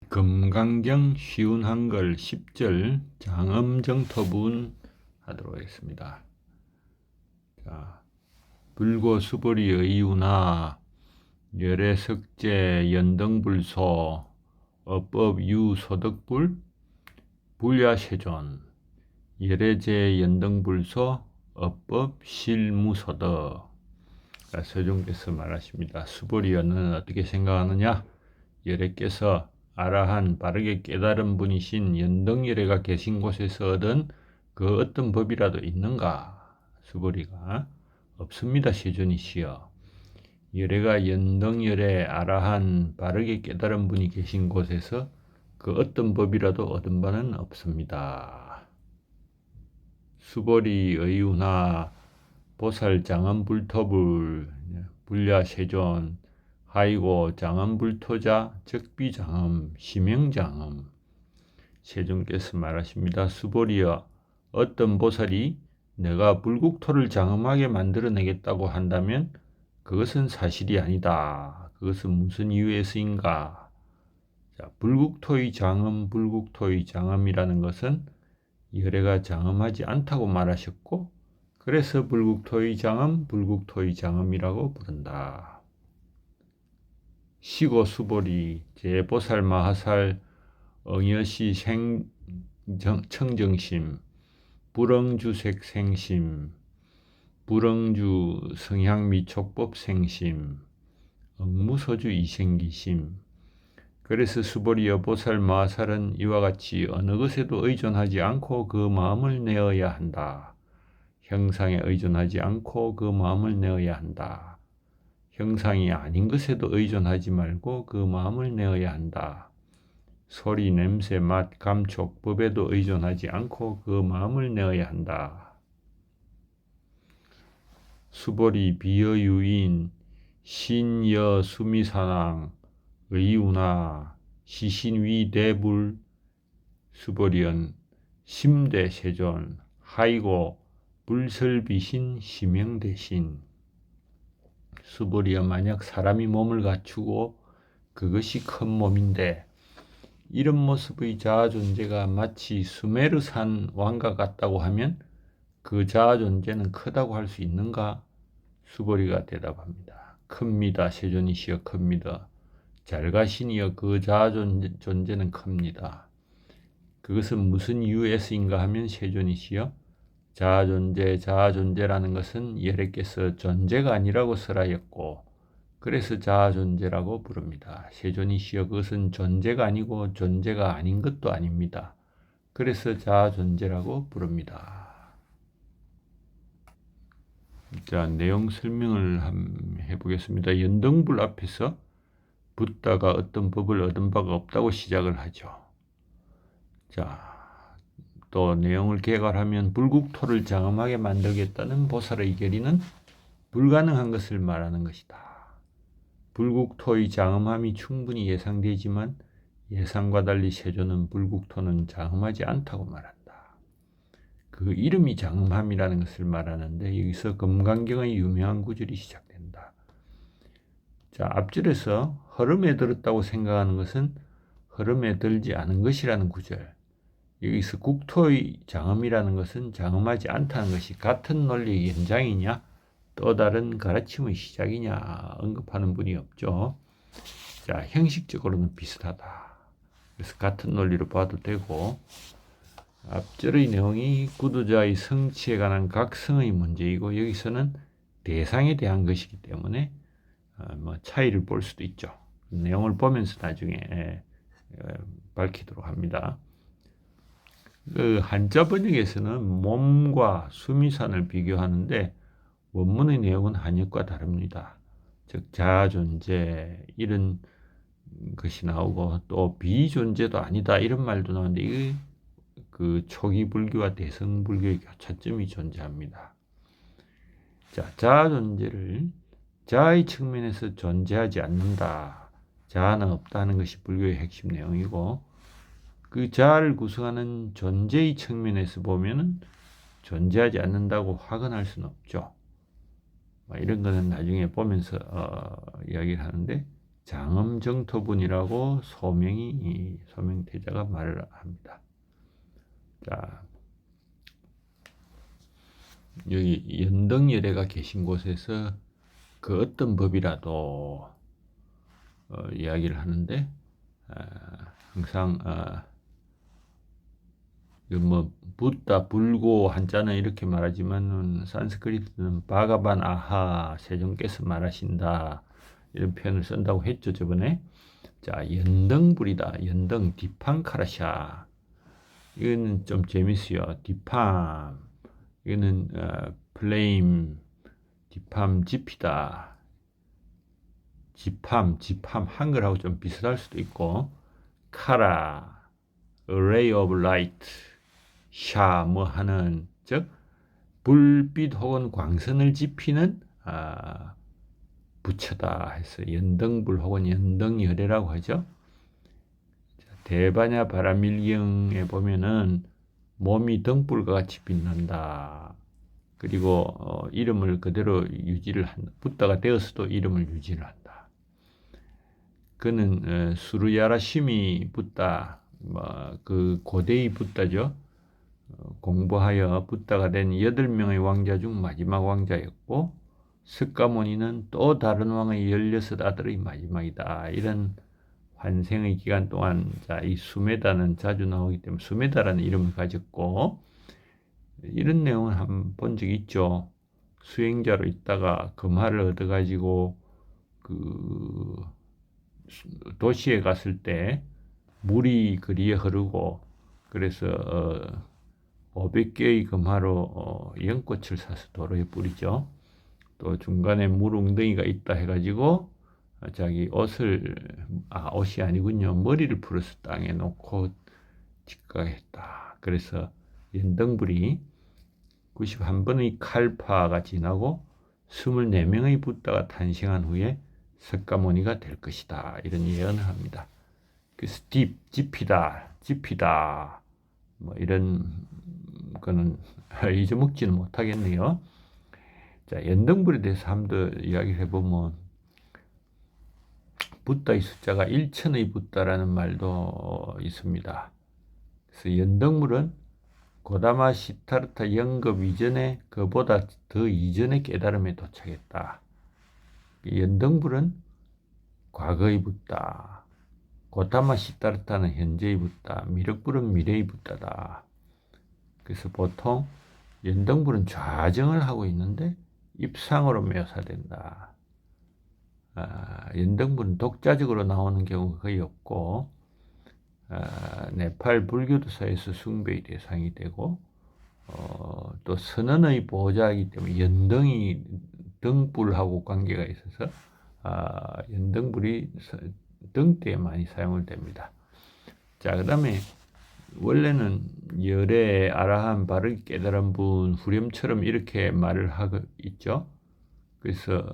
금강경 쉬운 한글 10절 장엄정토분 하도록 하겠습니다. 자, 불고수벌이 의유나 열애석제 연등불소 업법유소득불 불야세존 열애제 연등불소 업법실무소득. 서종께서 말하십니다. 수벌이여는 어떻게 생각하느냐? 열애께서 아라한 바르게 깨달은 분이신 연등열애가 계신 곳에서 얻은 그 어떤 법이라도 있는가? 수벌이가 없습니다. 세존이시여. 열애가 연등열애 아라한 바르게 깨달은 분이 계신 곳에서 그 어떤 법이라도 얻은 바는 없습니다. 수벌이 의유나 보살장엄불토불 불야세존 하이고 장엄불토자 적비장엄 심행장엄. 세존께서 말하십니다. 수벌이여, 어떤 보살이 내가 불국토를 장엄하게 만들어내겠다고 한다면 그것은 사실이 아니다. 그것은 무슨 이유에서인가? 자, 불국토의 장엄, 불국토의 장엄이라는 것은 열애가 장엄하지 않다고 말하셨고, 그래서 불국토의 장엄, 불국토의 장엄이라고 부른다. 시고 수벌이 제보살 마하살 응여시 청정심 불응주색 생심 불응주 성향미촉법 생심 응무소주 이생기심. 그래서 수벌이여, 보살 마하살은 이와 같이 어느 것에도 의존하지 않고 그 마음을 내어야 한다. 형상에 의존하지 않고 그 마음을 내어야 한다. 형상이 아닌 것에도 의존하지 말고 그 마음을 내어야 한다. 소리, 냄새, 맛, 감촉, 법에도 의존하지 않고 그 마음을 내어야 한다. 수벌이 비여유인 신여 수미사낭 의우나 시신위대불 수벌이연 심대세존 하이고 불설비신 심형대신. 수벌이여, 만약 사람이 몸을 갖추고 그것이 큰 몸인데 이런 모습의 자아존재가 마치 수메르산 왕과 같다고 하면 그 자아존재는 크다고 할 수 있는가? 수벌이가 대답합니다. 큽니다. 세존이시여, 큽니다. 잘가시니여, 그 자아존재는 큽니다. 그것은 무슨 이유에서인가 하면 세존이시여, 자아존재라는 것은 열애께서 존재가 아니라고 설하였고 그래서 자아존재라고 부릅니다. 세존이시여, 그것은 존재가 아니고 존재가 아닌 것도 아닙니다. 그래서 자아존재라고 부릅니다. 자, 내용 설명을 해보겠습니다. 연등불 앞에서 붓다가 어떤 법을 얻은 바가 없다고 시작을 하죠. 자, 또 내용을 개괄하면 불국토를 장엄하게 만들겠다는 보살의 결의는 불가능한 것을 말하는 것이다. 불국토의 장엄함이 충분히 예상되지만 예상과 달리 세존은 불국토는 장엄하지 않다고 말한다. 그 이름이 장엄함이라는 것을 말하는데 여기서 금강경의 유명한 구절이 시작된다. 자, 앞줄에서 흐름에 들었다고 생각하는 것은 흐름에 들지 않은 것이라는 구절. 여기서 국토의 장엄이라는 것은 장엄하지 않다는 것이 같은 논리의 연장이냐 또 다른 가르침의 시작이냐 언급하는 분이 없죠. 자, 형식적으로는 비슷하다. 그래서 같은 논리로 봐도 되고, 앞절의 내용이 구두자의 성취에 관한 각성의 문제이고 여기서는 대상에 대한 것이기 때문에 차이를 볼 수도 있죠. 내용을 보면서 나중에 밝히도록 합니다. 그 한자 번역에서는 몸과 수미산을 비교하는데 원문의 내용은 한역과 다릅니다. 즉 자아존재 이런 것이 나오고 또 비존재도 아니다 이런 말도 나오는데 이게 그 초기 불교와 대성 불교의 교차점이 존재합니다. 자, 자아존재를 자아의 측면에서 존재하지 않는다. 자아는 없다는 것이 불교의 핵심 내용이고 그 자아를 구성하는 존재의 측면에서 보면은 존재하지 않는다고 확언할 수는 없죠. 이런 거는 나중에 보면서 이야기를 하는데, 장엄정토분이라고 소명태자가 말을 합니다. 자, 여기 연등열애가 계신 곳에서 그 어떤 법이라도 이야기를 하는데 항상 뭐 붓다 불고 한자는 이렇게 말하지만 산스크리트는 바가반 아하 세종께서 말하신다 이런 표현을 쓴다고 했죠 저번에. 자, 연등불이다. 연등 디팡카라샤. 이거는 좀 재밌어요. 디팜. 이거는 플레임. 디팜 지피다. 지팜 한글하고 좀 비슷할 수도 있고. 카라. array of light. 샤 뭐 하는 즉 불빛 혹은 광선을 지피는 부처다 해서 연등불 혹은 연등열애라고 하죠. 대반야 바라밀경에 보면은 몸이 등불과 같이 빛난다. 그리고 이름을 그대로 유지를 한다. 붓다가 되어서도 이름을 유지를 한다. 그는 수르야라시미 붓다, 그 고대의 붓다죠. 공부하여 붓다가 된 8명의 왕자 중 마지막 왕자였고 스가모니는 또 다른 왕의 16 아들의 마지막이다. 이런 환생의 기간 동안 이 수메다는 자주 나오기 때문에 수메다라는 이름을 가졌고 이런 내용을 한번 본 적이 있죠. 수행자로 있다가 금화를 얻어가지고 그 도시에 갔을 때 물이 그리에 흐르고 그래서 500개의 금화로 연꽃을 사서 도로에 뿌리죠. 또 중간에 물 웅덩이가 있다 해가지고 자기 옷이 아니군요. 머리를 풀어서 땅에 놓고 직각했다. 그래서 연등불이 91번의 칼파가 지나고 24명의 붓다가 탄생한 후에 석가모니가 될 것이다. 이런 예언을 합니다. 그래서 지피다 뭐 이런 거는 잊어먹지는 못하겠네요. 자, 연등불에 대해서 한번 더 이야기를 해보면 붓다의 숫자가 1000의 붓다라는 말도 있습니다. 그래서 연등불은 고다마 시타르타 영급 이전에 그보다 더 이전의 깨달음에 도착했다. 연등불은 과거의 붓다. 고다마 시타르타는 현재의 붓다. 미륵불은 미래의 붓다다. 그래서 보통 연등불은 좌정을 하고 있는데 입상으로 묘사된다. 연등불은 독자적으로 나오는 경우가 거의 없고 네팔 불교도사에서 숭배의 대상이 되고 또 선언의 보호자이기 때문에 연등이 등불하고 관계가 있어서 연등불이 등대에 많이 사용을 됩니다. 자, 그 다음에 원래는 열애 아라한 바르게 깨달은 분 후렴처럼 이렇게 말을 하고 있죠. 그래서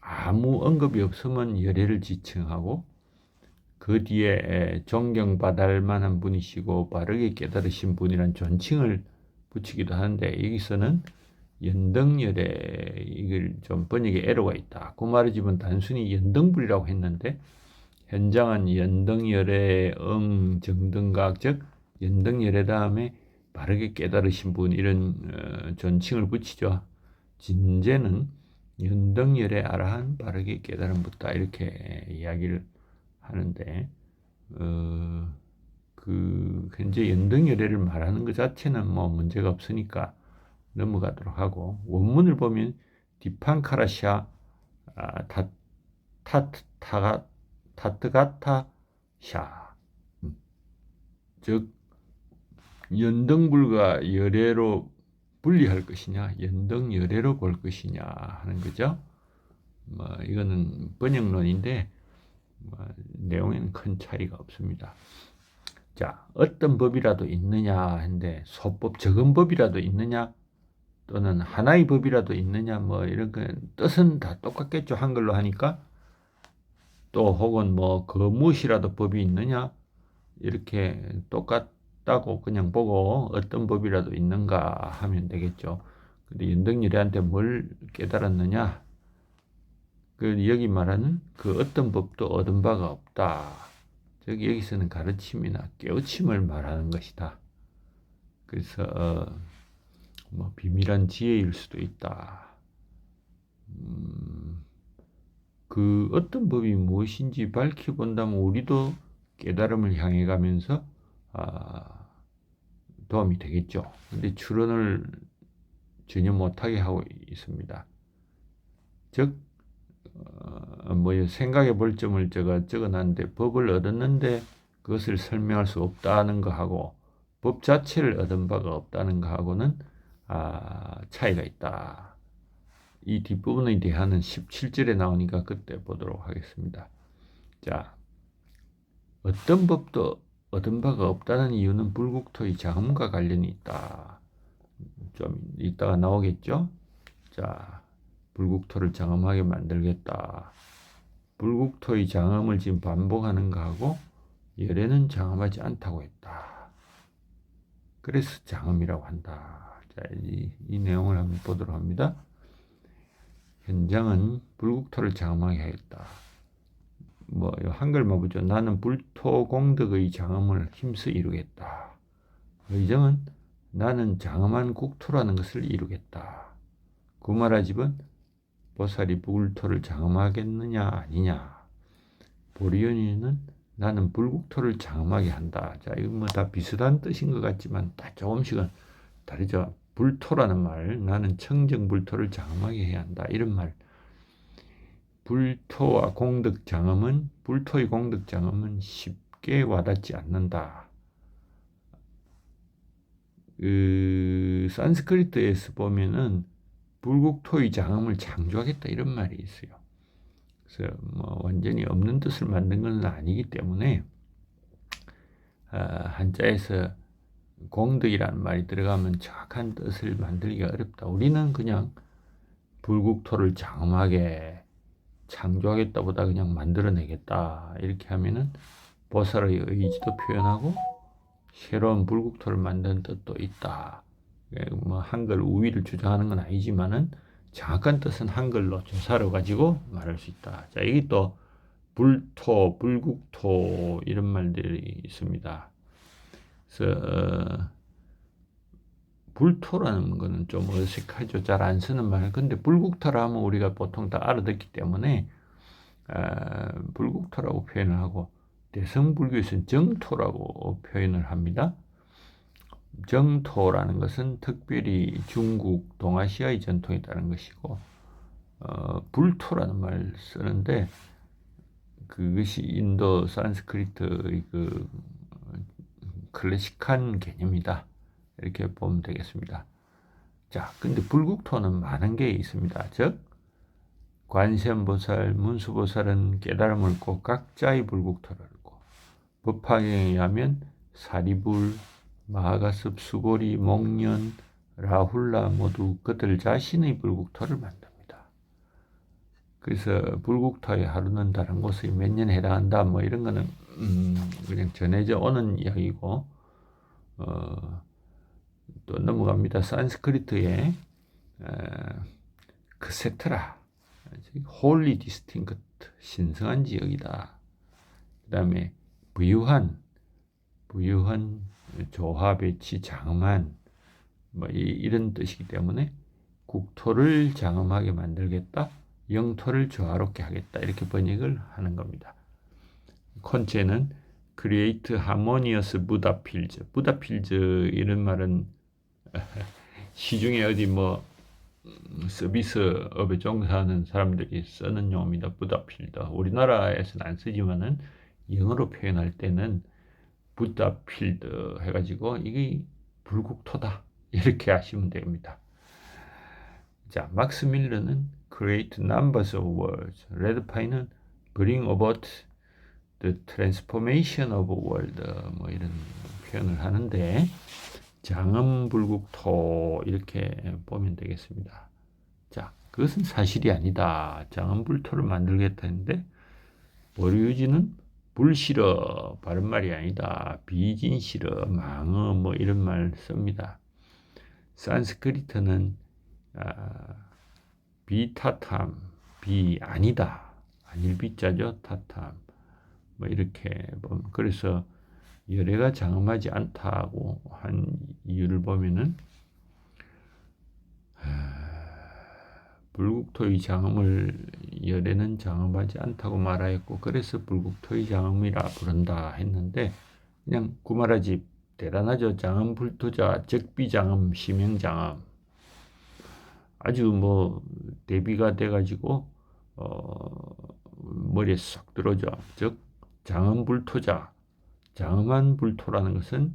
아무 언급이 없으면 열애를 지칭하고 그 뒤에 존경받을 만한 분이시고 바르게 깨달으신 분이란 존칭을 붙이기도 하는데 여기서는 연등열애 이걸 좀 번역에 에러가 있다. 그 말이지만 단순히 연등불이라고 했는데 현장은 연등열애 정등각 즉 연등열애 다음에 바르게 깨달으신 분 이런 존칭을 붙이죠. 진제는 연등열애 아라한 바르게 깨달은 붓다 이렇게 이야기를 하는데 그 현재 연등열애를 말하는 것 자체는 뭐 문제가 없으니까 넘어가도록 하고 원문을 보면 디판카라샤 타트가타샤 즉 연등불과 열애로 분리할 것이냐 연등열애로 볼 것이냐 하는 거죠. 이거는 번역론인데 내용에는 큰 차이가 없습니다. 자, 어떤 법이라도 있느냐 했는데 소법 적은 법이라도 있느냐 또는 하나의 법이라도 있느냐 뭐 이런 거 뜻은 다 똑같겠죠. 한글로 하니까. 또 혹은 그 무엇이라도 법이 있느냐 이렇게 똑같다고 그냥 보고 어떤 법이라도 있는가 하면 되겠죠. 근데 연등열애한테 뭘 깨달았느냐 그 여기 말하는 그 어떤 법도 얻은 바가 없다. 즉 여기서는 가르침이나 깨우침을 말하는 것이다. 그래서 뭐 비밀한 지혜일 수도 있다. 그 어떤 법이 무엇인지 밝혀본다면 우리도 깨달음을 향해 가면서 도움이 되겠죠. 근데 추론을 전혀 못하게 하고 있습니다. 즉 뭐 생각해 볼 점을 제가 적어놨는데 법을 얻었는데 그것을 설명할 수 없다는 거하고 법 자체를 얻은 바가 없다는 거하고는 차이가 있다. 이 뒷부분에 대한은 17절에 나오니까 그때 보도록 하겠습니다. 자, 어떤 법도 얻은 바가 없다는 이유는 불국토의 장엄과 관련이 있다. 좀 이따가 나오겠죠? 자, 불국토를 장엄하게 만들겠다. 불국토의 장엄을 지금 반복하는 거하고 열애는 장엄하지 않다고 했다. 그래서 장엄이라고 한다. 자, 이 내용을 한번 보도록 합니다. 현장은 불국토를 장엄하게 하겠다. 뭐 한글만 보죠. 나는 불토공덕의 장엄을 힘써 이루겠다. 의정은 나는 장엄한 국토라는 것을 이루겠다. 구마라집은 보살이 불토를 장엄하겠느냐 아니냐. 보리연이는 나는 불국토를 장엄하게 한다. 자, 이건 뭐 다 비슷한 뜻인 것 같지만 다 조금씩은 다르죠. 불토라는 말, 나는 청정불토를 장엄하게 해야 한다. 이런 말. 불토와 공덕 장엄은 불토의 공덕 장엄은 쉽게 와닿지 않는다. 산스크리트에서 보면은 불국토의 장엄을 창조하겠다 이런 말이 있어요. 그래서 뭐 완전히 없는 뜻을 만든 건 아니기 때문에 한자에서 공덕이라는 말이 들어가면 정확한 뜻을 만들기가 어렵다. 우리는 그냥 불국토를 장엄하게 창조하겠다 보다 그냥 만들어내겠다 이렇게 하면은 보살의 의지도 표현하고 새로운 불국토를 만드는 뜻도 있다. 뭐 한글 우위를 주장하는 건 아니지만은 정확한 뜻은 한글로 조사로 가지고 말할 수 있다. 자, 이게 또 불토, 불국토 이런 말들이 있습니다. 그래서 불토라는 거는 좀 어색하죠. 잘 안 쓰는 말. 근데 불국토라 하면 우리가 보통 다 알아듣기 때문에 불국토라고 표현을 하고 대성불교에서는 정토라고 표현을 합니다. 정토라는 것은 특별히 중국, 동아시아의 전통에 따른 것이고 불토라는 말을 쓰는데 그것이 인도 산스크리트의 그 클래식한 개념이다. 이렇게 보면 되겠습니다. 자, 근데 불국토는 많은 게 있습니다. 즉 관세음보살, 문수보살은 깨달음을 꼭 각자의 불국토를 알고 법화경에 의하면 사리불, 마하가습, 수고리, 목련, 라훌라 모두 그들 자신의 불국토를 만듭니다. 그래서 불국토의 하루는 다른 곳의 몇 년에 해당한다 뭐 이런 거는 그냥 전해져 오는 이야기고 또 넘어갑니다. 산스크리트의 크세트라 홀리 디스팅크트 신성한 지역이다. 그 다음에 부유한 조화 배치 장엄한 뭐 이런 뜻이기 때문에 국토를 장엄하게 만들겠다. 영토를 조화롭게 하겠다. 이렇게 번역을 하는 겁니다. 콘체는 Create Harmonious Buddha-Fields. Buddha-Fields 이런 말은 시중에 어디 뭐 서비스업에 종사하는 사람들이 쓰는 용어입니다. 부다필드. 우리나라에서는 안 쓰지만은 영어로 표현할 때는 부다필드 해가지고 이게 불국토다 이렇게 하시면 됩니다. 자, 막스 밀러는 Create Numbers of Worlds. 레드파이는 Bring About the Transformation of a World. 뭐 이런 표현을 하는데 장엄불국토 이렇게 보면 되겠습니다. 자, 그것은 사실이 아니다. 장엄불토를 만들겠다는데 오류지는 불실어 바른말이 아니다. 비진실어 망어 뭐 이런 말 씁니다. 산스크리트는 비타탐 비 아니다. 아닐 비자죠. 타탐. 뭐 이렇게 보면 그래서 열애가 장엄하지 않다고 한 이유를 보면은 불국토의 장엄을 열애는 장엄하지 않다고 말하였고 그래서 불국토의 장엄이라 부른다 했는데 그냥 구마라집 대단하죠. 장엄 불토자 적비장엄 심행장엄 아주 뭐 대비가 돼가지고 머리에 쏙 들어오죠. 즉 장엄 불토자 장엄한 불토라는 것은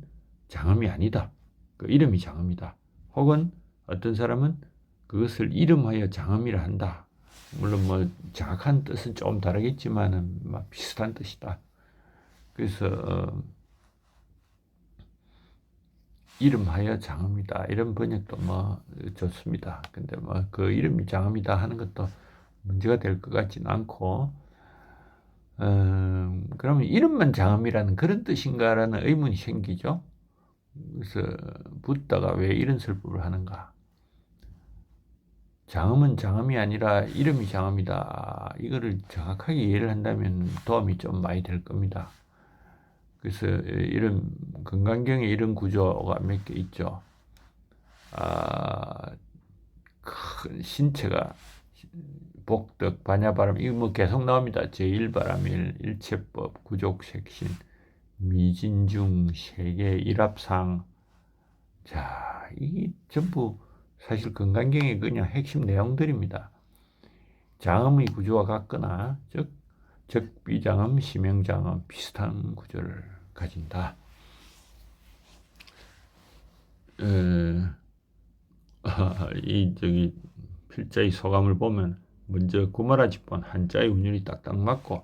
장엄이 아니다. 그 이름이 장엄이다. 혹은 어떤 사람은 그것을 이름하여 장엄이라 한다. 물론 뭐 정확한 뜻은 좀 다르겠지만은 비슷한 뜻이다. 그래서 이름하여 장엄이다 이런 번역도 뭐 좋습니다. 근데 뭐 그 이름이 장엄이다 하는 것도 문제가 될 것 같지는 않고 그러면 이름만 장엄이라는 그런 뜻인가라는 의문이 생기죠. 그래서 붓다가 왜 이런 설법을 하는가? 장엄은 장엄이 아니라 이름이 장엄이다. 이거를 정확하게 이해를 한다면 도움이 좀 많이 될 겁니다. 그래서 이런 건강경에 이런 구조가 몇 개 있죠. 큰 신체가 복덕, 반야바람 이거 뭐 계속 나옵니다. 제1바람일, 일체법, 구족색신, 미진중, 세계, 일합상. 자, 이 전부 사실 건강경의 그냥 핵심 내용들입니다. 장엄의 구조와 같거나 즉 적비장엄, 심행장엄 비슷한 구조를 가진다. 이 저기 필자의 소감을 보면 먼저 구마라집본 한자의 운율이 딱딱 맞고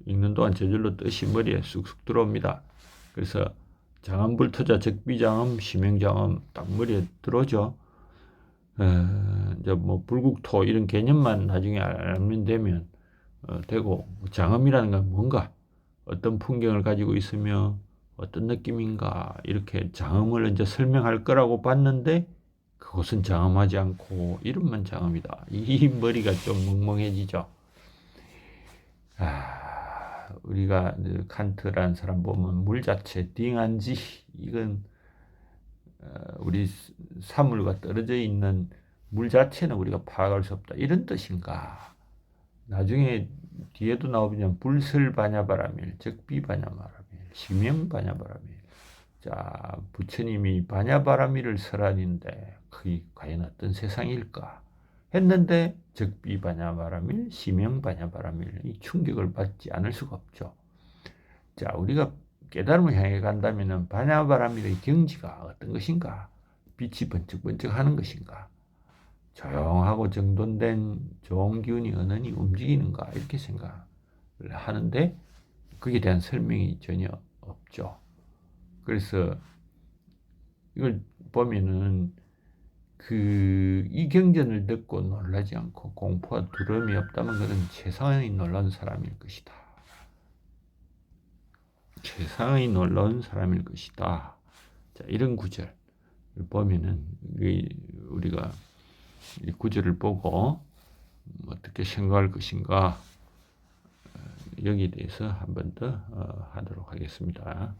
읽는 동안 저절로 뜻이 머리에 쑥쑥 들어옵니다. 그래서 장엄불토자 적비장엄 심행장엄 딱 머리에 들어오죠. 이제 뭐 불국토 이런 개념만 나중에 알면 되면 되고 장엄이라는 건 뭔가 어떤 풍경을 가지고 있으며 어떤 느낌인가 이렇게 장엄을 이제 설명할 거라고 봤는데 그것은 장엄하지 않고 이름만 장엄이다. 이 머리가 좀 멍멍해지죠. 우리가 칸트라는 사람 보면 물 자체 딩한지 이건 우리 사물과 떨어져 있는 물 자체는 우리가 파악할 수 없다. 이런 뜻인가? 나중에 뒤에도 나오면 불설반야바라밀, 적비반야바라밀, 심형반야바라밀. 자, 부처님이 반야바라밀을 설하는데 그게 과연 어떤 세상일까? 했는데 적비반야바라밀, 심형반야바라밀 이 충격을 받지 않을 수가 없죠. 자, 우리가 깨달음을 향해 간다면 반야바라밀의 경지가 어떤 것인가? 빛이 번쩍번쩍 하는 것인가? 조용하고 정돈된 좋은 기운이 은은히 움직이는가? 이렇게 생각을 하는데 거기에 대한 설명이 전혀 없죠. 그래서 이걸 보면은 이 경전을 듣고 놀라지 않고 공포와 두려움이 없다면 그는 세상에 놀라운 사람일 것이다. 세상에 놀라운 사람일 것이다. 자, 이런 구절을 보면은 우리가 이 구절을 보고 어떻게 생각할 것인가 여기에 대해서 한 번 더 하도록 하겠습니다.